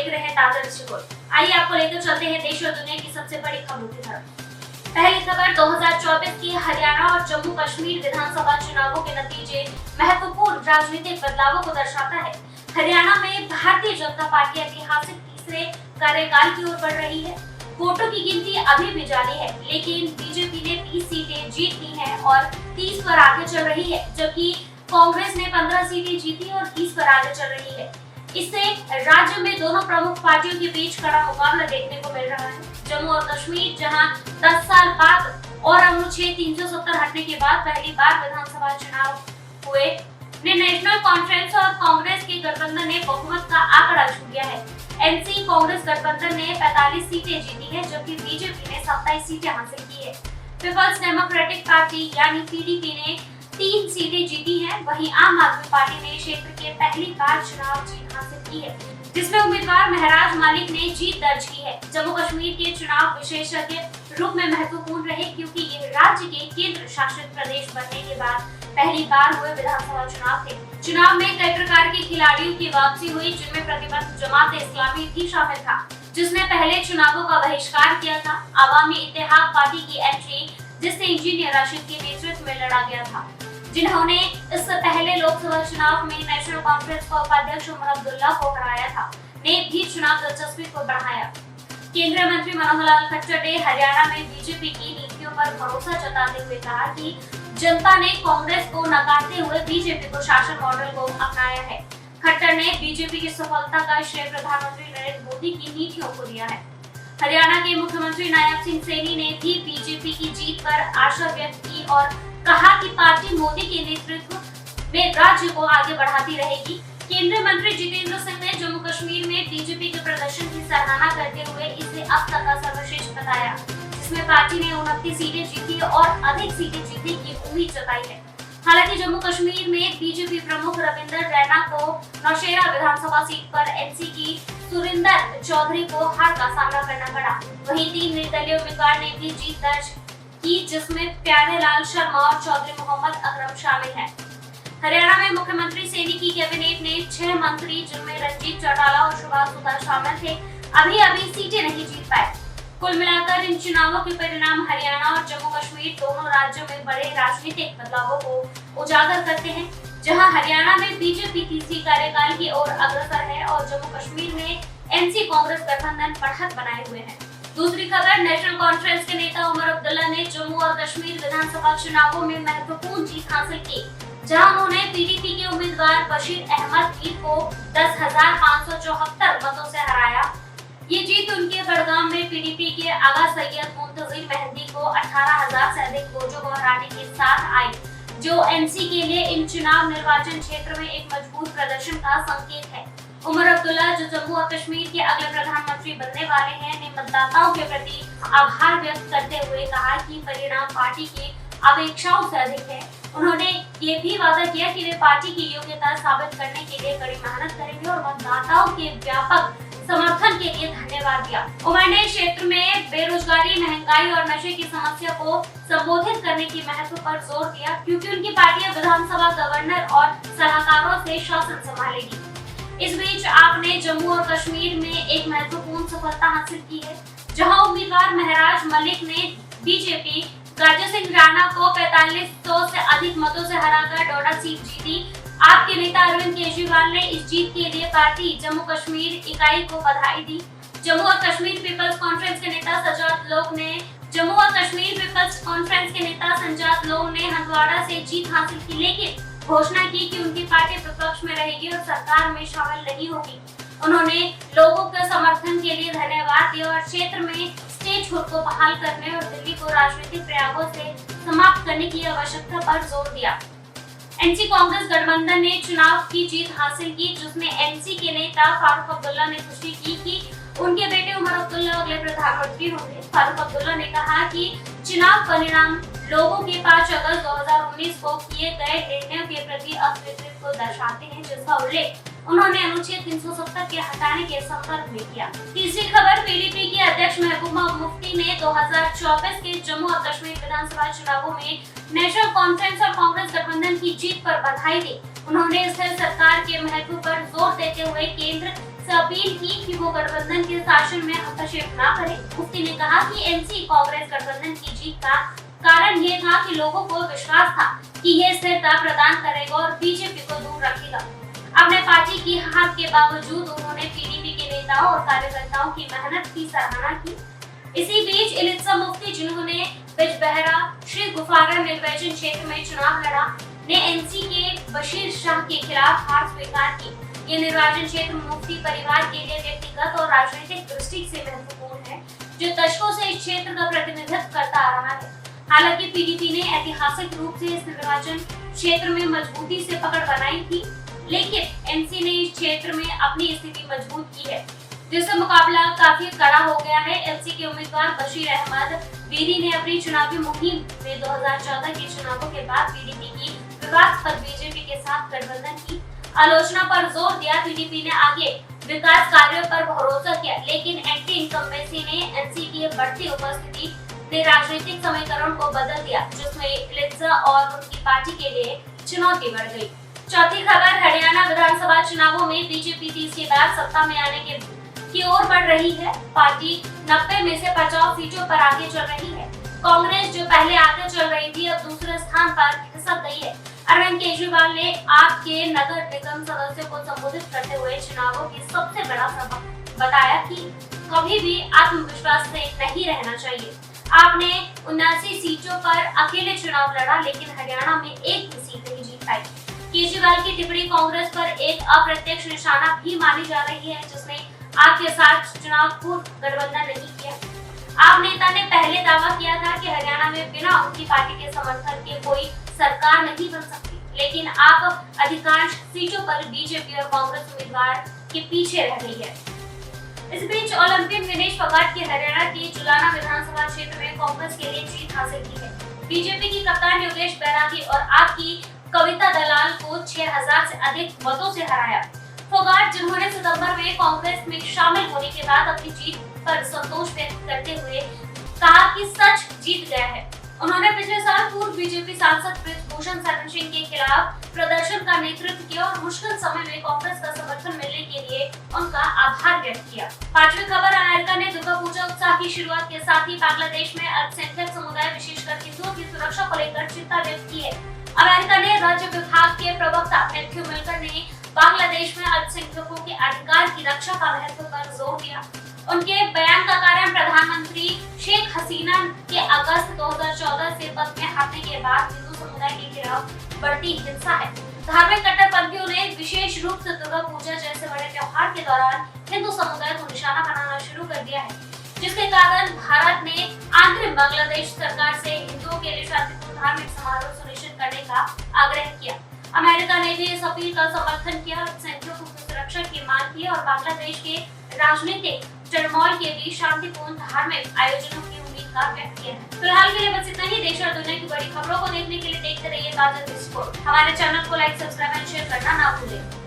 देख रहे हैं ताजा दृष्टिकोण। आइए आपको लेकर चलते हैं देश और दुनिया की सबसे बड़ी खबरों की तरफ। पहली खबर 2024 की हरियाणा और जम्मू कश्मीर विधानसभा चुनावों के नतीजे महत्वपूर्ण राजनीतिक बदलावों को दर्शाता है। हरियाणा में भारतीय जनता पार्टी ऐतिहासिक तीसरे कार्यकाल की ओर बढ़ रही है। वोटों की गिनती अभी भी जारी है, लेकिन बीजेपी ने 30 सीटें जीत ली हैं और 30 पर आगे चल रही है, जबकि कांग्रेस ने 15 सीटें जीती और 30 पर आगे चल रही है। इससे राज्य में दोनों प्रमुख पार्टियों के बीच कड़ा मुकाबला देखने को मिल रहा है। जम्मू और कश्मीर, जहां 10 साल बाद और अनुच्छेद 370 हटने के बाद पहली बार विधानसभा चुनाव हुए, ने नेशनल कॉन्फ्रेंस और कांग्रेस के गठबंधन ने बहुमत का आंकड़ा छू लिया है। एनसी कांग्रेस गठबंधन ने 45 सीटें जीती है, जबकि बीजेपी ने 27 सीटें हासिल की है। पीपल्स डेमोक्रेटिक पार्टी यानी पीडीपी ने 3 सीटें जीती हैं, वहीं आम आदमी पार्टी ने क्षेत्र के पहली बार चुनाव जीत हासिल की है, जिसमें उम्मीदवार महराज मालिक ने जीत दर्ज की है। जम्मू कश्मीर के चुनाव विशेषज्ञ रूप में महत्वपूर्ण रहे, क्योंकि ये राज्य के केंद्र शासित प्रदेश बनने के बाद पहली बार हुए विधानसभा चुनाव थे। चुनाव में कई प्रकार के खिलाड़ियों की वापसी हुई, जिनमें प्रतिबंध जमात इस्लामी भी शामिल था, जिसने पहले चुनावों का बहिष्कार किया था। अवामी इत्तेहाद पार्टी की एंट्री, जिससे इंजीनियर राशिद के नेतृत्व में लड़ा गया था, जिन्होंने इससे पहले लोकसभा चुनाव में नेशनल कॉन्फ्रेंस का उपाध्यक्ष उमर अब्दुल्ला को हराया था, ने भी चुनाव दिलचस्पी को बढ़ाया। केंद्रीय मंत्री मनोहर लाल खट्टर ने हरियाणा में बीजेपी की नीतियों पर भरोसा जताते हुए कहा कि जनता ने कांग्रेस को नकारते हुए बीजेपी को शासन मॉडल को अपनाया है। खट्टर ने बीजेपी की सफलता का श्रेय प्रधानमंत्री नरेंद्र मोदी की नीतियों को दिया है। हरियाणा के मुख्यमंत्री नायब सिंह सैनी ने भी बीजेपी की जीत पर आशा व्यक्त की और कहा कि पार्टी मोदी के नेतृत्व में राज्य को आगे बढ़ाती रहेगी। केंद्रीय मंत्री जितेंद्र सिंह ने जम्मू कश्मीर में बीजेपी के प्रदर्शन की सराहना करते हुए इसे अब तक का सर्वश्रेष्ठ बताया, जिसमें पार्टी ने 29 सीटें जीती और अधिक सीटें जीतने की उम्मीद जताई है। हालांकि जम्मू कश्मीर में बीजेपी प्रमुख रविंदर रैना को नौशेरा विधानसभा सीट पर एनसी की सुरिंदर चौधरी को हार का सामना करना पड़ा। वहीं 3 निर्दलीय उम्मीदवार ने भी जीत दर्ज की, जिसमें प्यारेलाल शर्मा और चौधरी मोहम्मद अकरम शामिल हैं। हरियाणा में मुख्यमंत्री सैनी की कैबिनेट ने 6 मंत्री, जिनमें रंजीत चौटाला और सुभाष सुतार शामिल थे, अभी सीटें नहीं जीत पाए। कुल मिलाकर इन चुनावों के परिणाम हरियाणा और जम्मू कश्मीर दोनों राज्यों में बड़े राजनीतिक बदलावों को उजागर करते हैं, जहां हरियाणा में बीजेपी तीसरी कार्यकाल की ओर अग्रसर है और जम्मू कश्मीर में एनसी कांग्रेस गठबंधन बढ़त बनाए हुए है। दूसरी खबर, नेशनल कॉन्फ्रेंस के नेता उमर अब्दुल्ला ने जम्मू और कश्मीर विधानसभा चुनावों में महत्वपूर्ण जीत हासिल की, जहां उन्होंने पीडीपी के उम्मीदवार बशीर अहमद मीर को 10,574 मतों से हराया। ये जीत उनके बड़गाम में पीडीपी के आगा सैयद मुंतजिर मेहंदी को 18,000 से अधिक वोटों को हराने के साथ आई, जो एनसी के लिए इन चुनाव निर्वाचन क्षेत्र में एक मजबूत प्रदर्शन का संकेत है। उमर अब्दुल्ला, जो जम्मू और कश्मीर के अगले प्रधानमंत्री बनने वाले हैं, ने मतदाताओं के प्रति आभार व्यक्त करते हुए कहा कि परिणाम पार्टी की अपेक्षाओं से अधिक है। उन्होंने ये भी वादा किया कि वे पार्टी की योग्यता साबित करने के लिए कड़ी मेहनत करेंगे और मतदाताओं के व्यापक समर्थन के लिए धन्यवाद दिया। उमर ने क्षेत्र में बेरोजगारी, महंगाई और नशे की समस्या को संबोधित करने के महत्व पर जोर दिया, क्योंकि उनकी पार्टी विधानसभा, गवर्नर और सलाहकारों से शासन संभालेगी। इस बीच आपने जम्मू और कश्मीर में एक महत्वपूर्ण सफलता हासिल की है, जहां उम्मीदवार महराज मलिक ने बीजेपी गाजा सिंह राणा को 4500 से अधिक मतों से हराकर डोडा सीट जीती। आपके नेता अरविंद केजरीवाल ने इस जीत के लिए पार्टी जम्मू कश्मीर इकाई को बधाई दी। जम्मू और कश्मीर पीपल्स कॉन्फ्रेंस के नेता संजात लोग ने हंदवाड़ा से जीत हासिल की, लेकिन घोषणा की कि उनकी पार्टी विपक्ष में रहेगी और सरकार में शामिल नहीं होगी। उन्होंने लोगों के समर्थन के लिए धन्यवाद दिया और क्षेत्र में स्टेटहुड को बहाल करने और दिल्ली को राजनीतिक प्रयागों से समाप्त करने की आवश्यकता पर जोर दिया। एनसी कांग्रेस गठबंधन ने चुनाव की जीत हासिल की, जिसमें एनसी के नेता फारूक अब्दुल्ला ने पुष्टि की कि उनके बेटे उमर अब्दुल्ला अगले प्रधानमंत्री होंगे। फारूक अब्दुल्ला ने कहा कि चुनाव परिणाम लोगों के 5 अगस्त 2019 को किए गए निर्णयों के प्रति अस्वीकृति को दर्शाते हैं, जिसका उल्लेख उन्होंने अनुच्छेद 370 के हटाने के संदर्भ में किया। तीसरी खबर, पीडीपी के अध्यक्ष महबूबा मुफ्ती ने 2024 के जम्मू और कश्मीर विधानसभा चुनावों में नेशनल कॉन्फ्रेंस और कांग्रेस गठबंधन की जीत पर बधाई दी। उन्होंने स्थिर सरकार के महत्व पर जोर देते हुए केंद्र से अपील की कि वो गठबंधन के शासन में हस्तक्षेप न करे। मुफ्ती ने कहा कि एनसी कांग्रेस गठबंधन की जीत का कारण ये था कि लोगों को विश्वास था कि ये स्थिरता प्रदान करेगा और बीजेपी को दूर रखेगा। अपने पार्टी की हार के बावजूद उन्होंने पीडीपी के नेताओं और कार्यकर्ताओं की मेहनत की सराहना की। इसी बीच इलित्सा मुफ्ती, जिन्होंने बिजबहरा श्री गुफारा निर्वाचन क्षेत्र में चुनाव लड़ा, ने एनसी के बशीर शाह के खिलाफ हार स्वीकार की। ये निर्वाचन क्षेत्र मुफ्ती परिवार के लिए व्यक्तिगत और राजनीतिक दृष्टि से महत्वपूर्ण है, जो दशकों से इस क्षेत्र का प्रतिनिधित्व करता आ रहा है। हालांकि पीडीपी ने ऐतिहासिक रूप से इस निर्वाचन क्षेत्र में मजबूती से पकड़ बनाई थी, लेकिन एनसी ने इस क्षेत्र में अपनी स्थिति मजबूत की है, जिससे मुकाबला काफी कड़ा हो गया है। एनसी के उम्मीदवार बशीर अहमद वीरी ने अपनी चुनावी मुहिम में 2014 के चुनावों के बाद पीडीपी की विवादास्पद बीजेपी के साथ गठबंधन की आलोचना पर जोर दिया। पीडीपी ने आगे विकास कार्यों पर भरोसा किया, लेकिन एंटी इनकम्बेंसी ने एनसी की बढ़ती उपस्थिति ने राजनीतिक समीकरण को बदल दिया, जिसमें इलित्सा और उनकी पार्टी के लिए चुनौती बढ़ गई। चौथी खबर, हरियाणा विधानसभा चुनावों में बीजेपी तीसरी बार सत्ता में आने की ओर बढ़ रही है। पार्टी 90 में से 50 सीटों पर आगे चल रही है। कांग्रेस, जो पहले आगे चल रही थी, अब दूसरे स्थान पर खिसक गई है। अरविंद केजरीवाल ने आप के नगर निगम सदस्यों को संबोधित करते हुए चुनावों की सबसे बड़ा सबक बताया कि कभी भी आत्मविश्वास से नहीं रहना चाहिए। आपने 79 सीटों पर अकेले चुनाव लड़ा, लेकिन हरियाणा में एक भी सीट नहीं जीत पाई। केजरीवाल की टिप्पणी कांग्रेस पर एक अप्रत्यक्ष निशाना भी मानी जा रही है, जिसने आपके साथ चुनाव पूर्व गठबंधन नहीं किया। आप नेता ने पहले दावा किया था कि हरियाणा में बिना उनकी पार्टी के समर्थन के कोई सरकार नहीं बन सकती, लेकिन आप अधिकांश सीटों पर बीजेपी और कांग्रेस उम्मीदवार के पीछे रह गई है। इस बीच ओलंपियन विनेश फोगाट की हरियाणा की जुलाना विधानसभा क्षेत्र में कांग्रेस के लिए जीत हासिल की है। बीजेपी की कप्तान योगेश बैरागी और आप की कविता दलाल को 6000 से अधिक मतों से हराया। फोगाट, जिन्होंने सितंबर में कांग्रेस में शामिल होने के बाद अपनी जीत पर संतोष व्यक्त करते हुए कहा कि सच जीत गया है। उन्होंने पिछले साल पूर्व बीजेपी सांसद ब्रिजभूषण शरण सिंह के खिलाफ प्रदर्शन का नेतृत्व किया और मुश्किल समय में कांग्रेस का समर्थन मिलने के लिए उनका आभार व्यक्त किया। पांचवी खबर, अमेरिका ने दुर्गा पूजा उत्साह की शुरुआत के साथ ही बांग्लादेश में अल्पसंख्यक समुदाय, विशेषकर हिंदुओं की सुरक्षा को लेकर चिंता व्यक्त की है। अमेरिका ने राज्य विभाग के प्रवक्ता मैथ्यू मिल्टर ने बांग्लादेश में अल्पसंख्यकों के अधिकार की रक्षा का महत्व पर जोर दिया। उनके बयान का कारण प्रधानमंत्री शेख हसीना के अगस्त 2014 से पद में हटने के बाद हिंदू समुदाय के खिलाफ बढ़ती हिंसा है। धार्मिक कट्टरपंथियों ने विशेष रूप से दुर्गा पूजा जैसे बड़े त्योहार के दौरान हिंदू समुदाय को निशाना बनाना शुरू कर दिया है, जिसके कारण भारत ने आंतरिक बांग्लादेश सरकार से हिंदुओं के लिए शांतिपूर्ण धार्मिक समारोह सुनिश्चित करने का आग्रह किया। अमेरिका ने भी इस अपील का समर्थन किया, अल्पसंख्यकों की सुरक्षा की मांग की और बांग्लादेश के राजनीतिक टर्मोइल के बीच शांतिपूर्ण धार्मिक आयोजनों की उम्मीद का व्यक्त किया है। फिलहाल के लिए बस इतना ही। देश और दुनिया की बड़ी खबरों को देखने के लिए देखते रहिए ताजा रिपोर्ट। हमारे चैनल को लाइक, सब्सक्राइब और शेयर करना ना भूलें।